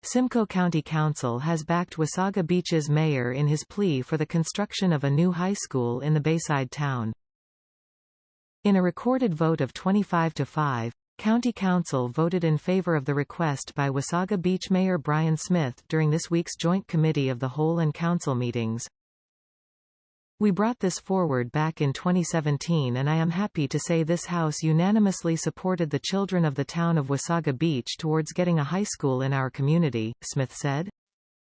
Simcoe County Council has backed Wasaga Beach's mayor in his plea for the construction of a new high school in the Bayside town. In a recorded vote of 25-5, County Council voted in favor of the request by Wasaga Beach Mayor Brian Smith during this week's Joint Committee of the Whole and Council meetings. We brought this forward back in 2017 and I am happy to say this House unanimously supported the children of the town of Wasaga Beach towards getting a high school in our community, Smith said.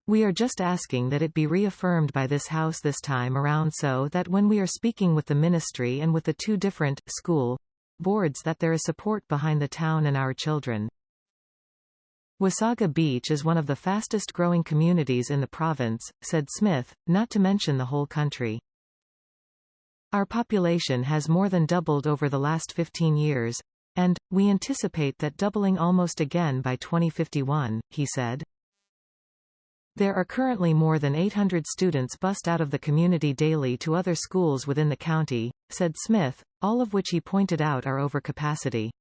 We are just asking that it be reaffirmed by this House this time around so that when we are speaking with the ministry and with the two different school boards that there is support behind the town and our children. Wasaga Beach is one of the fastest growing communities in the province, said Smith, not to mention the whole country. Our population has more than doubled over the last 15 years, and we anticipate that doubling almost again by 2051, he said. There are currently more than 800 students bused out of the community daily to other schools within the county, said Smith, all of which he pointed out are over capacity.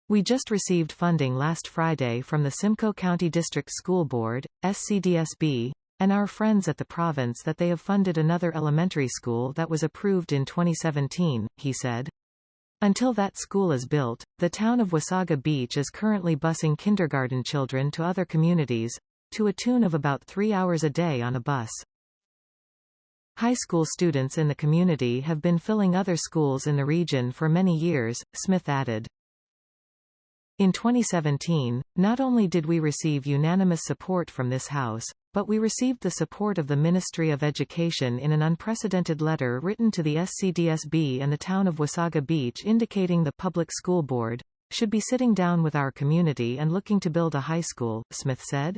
We just received funding last Friday from the Simcoe County District School Board, SCDSB, and our friends at the province that they have funded another elementary school that was approved in 2017, he said. Until that school is built, the town of Wasaga Beach is currently busing kindergarten children to other communities, to a tune of about 3 hours a day on a bus. High school students in the community have been filling other schools in the region for many years, Smith added. In 2017, not only did we receive unanimous support from this House, but we received the support of the Ministry of Education in an unprecedented letter written to the SCDSB and the town of Wasaga Beach indicating the Public School Board should be sitting down with our community and looking to build a high school, Smith said.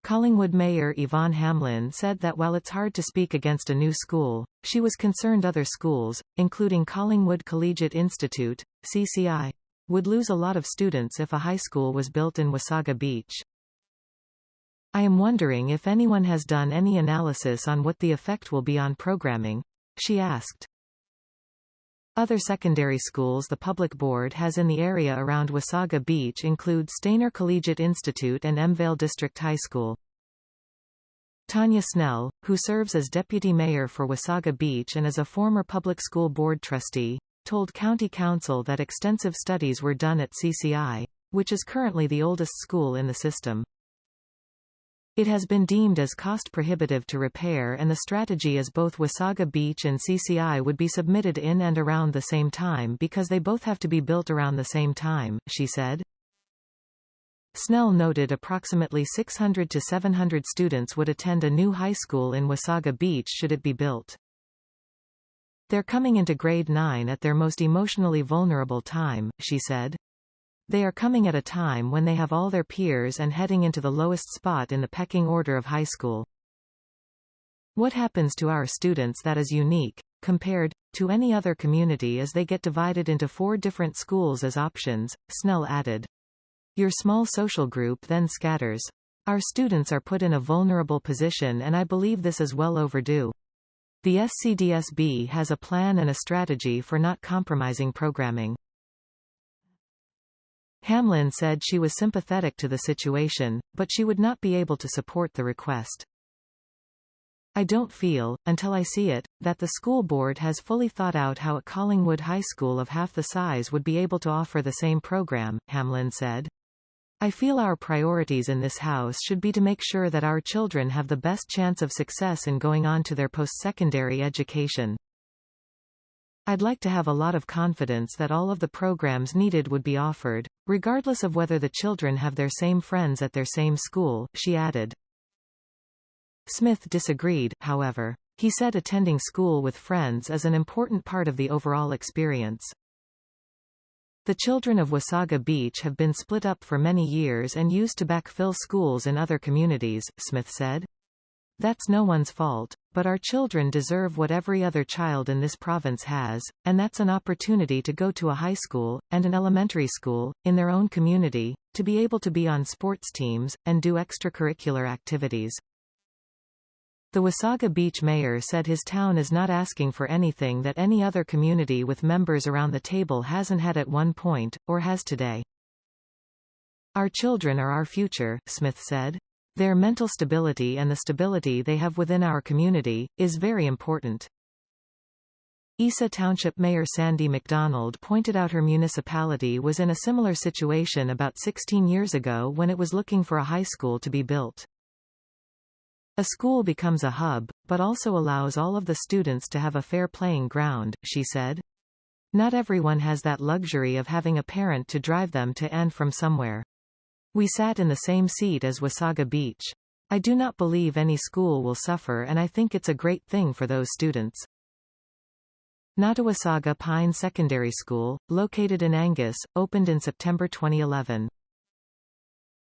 Collingwood Mayor Yvonne Hamlin said that while it's hard to speak against a new school, she was concerned other schools, including Collingwood Collegiate Institute, CCI, would lose a lot of students if a high school was built in Wasaga Beach. I am wondering if anyone has done any analysis on what the effect will be on programming, she asked. Other secondary schools the public board has in the area around Wasaga Beach include Stainer Collegiate Institute and Mvale District High School. Tanya Snell, who serves as deputy mayor for Wasaga Beach and is a former public school board trustee, told County Council that extensive studies were done at CCI, which is currently the oldest school in the system. It has been deemed as cost-prohibitive to repair and the strategy is both Wasaga Beach and CCI would be submitted in and around the same time because they both have to be built around the same time, she said. Snell noted approximately 600 to 700 students would attend a new high school in Wasaga Beach should it be built. They're coming into grade 9 at their most emotionally vulnerable time, she said. They are coming at a time when they have all their peers and heading into the lowest spot in the pecking order of high school. What happens to our students that is unique, compared to any other community as they get divided into 4 different schools as options, Snell added. Your small social group then scatters. Our students are put in a vulnerable position and I believe this is well overdue. The SCDSB has a plan and a strategy for not compromising programming. Hamlin said she was sympathetic to the situation, but she would not be able to support the request. I don't feel, until I see it, that the school board has fully thought out how a Collingwood High School of half the size would be able to offer the same program, Hamlin said. I feel our priorities in this House should be to make sure that our children have the best chance of success in going on to their post-secondary education. I'd like to have a lot of confidence that all of the programs needed would be offered, regardless of whether the children have their same friends at their same school, she added. Smith disagreed, however. He said attending school with friends is an important part of the overall experience. The children of Wasaga Beach have been split up for many years and used to backfill schools in other communities, Smith said. That's no one's fault, but our children deserve what every other child in this province has, and that's an opportunity to go to a high school, and an elementary school, in their own community, to be able to be on sports teams, and do extracurricular activities. The Wasaga Beach mayor said his town is not asking for anything that any other community with members around the table hasn't had at one point, or has today. Our children are our future, Smith said. Their mental stability and the stability they have within our community is very important. Isa Township Mayor Sandy McDonald pointed out her municipality was in a similar situation about 16 years ago when it was looking for a high school to be built. A school becomes a hub, but also allows all of the students to have a fair playing ground, she said. Not everyone has that luxury of having a parent to drive them to and from somewhere. We sat in the same seat as Wasaga Beach. I do not believe any school will suffer, and I think it's a great thing for those students. Nottawasaga Pine Secondary School, located in Angus, opened in September 2011.